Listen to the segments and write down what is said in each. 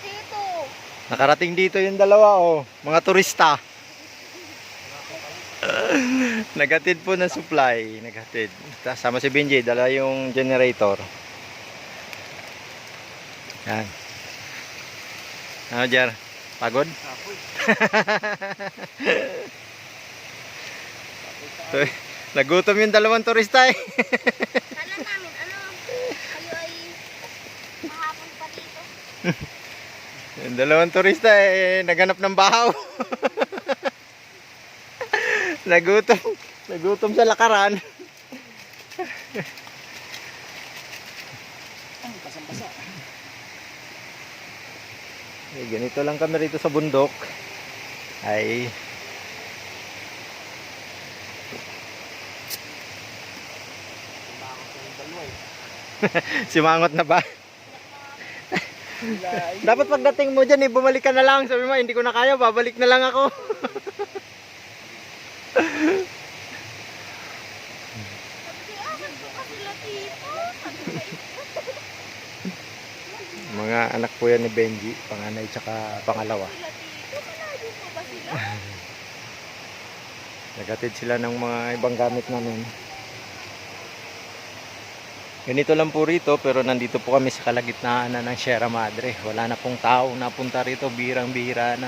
Dito. Nakarating dito yung dalawa, oh. Mga turista. Naghatid po ng supply. Naghatid. Sama si Benji, dala yung generator. Yan. Ano, Jer? Pagod? Nagutom yung dalawang turista eh. Kala namin, kayo ay mahapon pa dito. Yung dalawang turista eh, naghanap ng bahaw. Nagutom. Nagutom sa lakaran. Basang-basa. Eh, ganito lang kami rito sa bundok. Ay simangot na ba? Dapat pagdating mo dyan, bumalik ka na lang. Sabi mo, hindi ko na kaya, babalik na lang ako. Mga anak po yan ni Benji, panganay tsaka pangalawa. Nagatid sila ng mga ibang gamit namin. Ganito lang po rito, pero nandito po kami sa kalagitnaan na ng Sierra Madre. Wala na pong tao napunta rito, birang-bira na.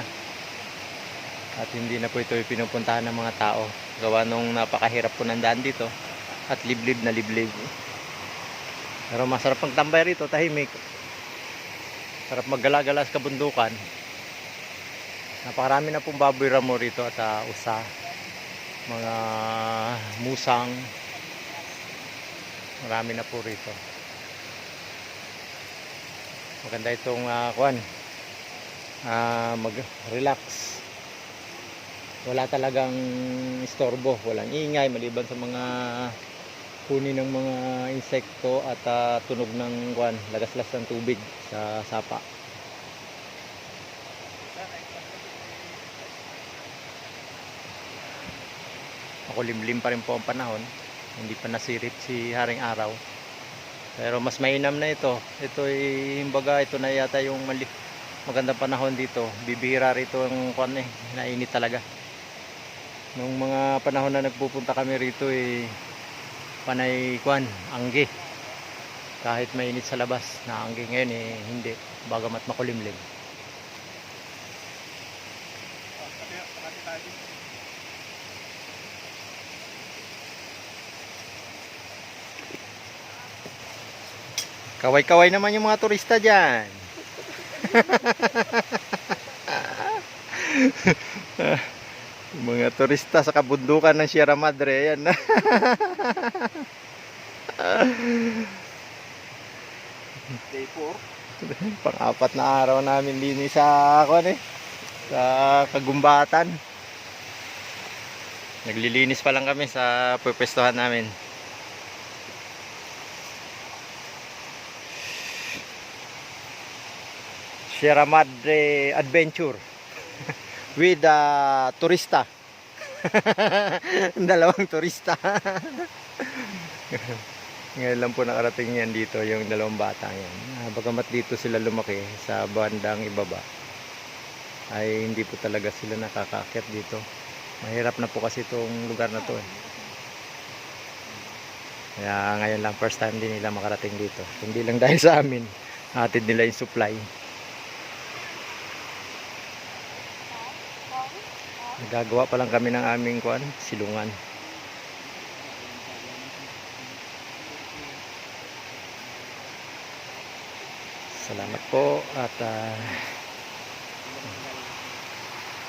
At hindi na po ito pinupuntahan ng mga tao. Gawa nung napakahirap po ng daan dito at liblib na liblib. Pero masarap magtambay rito, tahimik. Sarap maggala-gala sa kabundukan. Napakarami na pong baboy ramo rito at usa, mga musang. Marami na po rito. Maganda itong mag-relax. Wala talagang istorbo, walang ingay maliban sa mga huni ng mga insekto at tunog ng lagaslas ng tubig sa sapa. Makulimlim pa rin po ang panahon. Hindi pa nasirip si Haring Araw. Pero mas mainam na ito. Ito ay imbaga, ito na yata yung magandang panahon dito. Bibihira rito ang nainit talaga. Nung mga panahon na nagpupunta kami rito panay angge. Kahit mainit sa labas na angge, ngayon hindi, bagamat makulimlim. Kaway-kaway naman yung mga turista dyan. Mga turista sa kabundukan ng Sierra Madre. Ayan na. Day 4. Pang-apat na araw namin din sa sa Kagumbatan. Naglilinis pa lang kami sa pwestuhan namin. Sierra Madre Adventure with turista. Dalawang turista. Ngayon lang po nakarating yan dito, yung dalawang batang yan. Bagamat dito sila lumaki sa bandang ibaba, ay hindi po talaga sila nakakaakyat dito. Mahirap na po kasi itong lugar na to. Kaya ngayon lang, first time din nila makarating dito. Hindi lang dahil sa amin, hatid nila yung supply. Nagagawa pa lang kami ng aming silungan. Salamat po at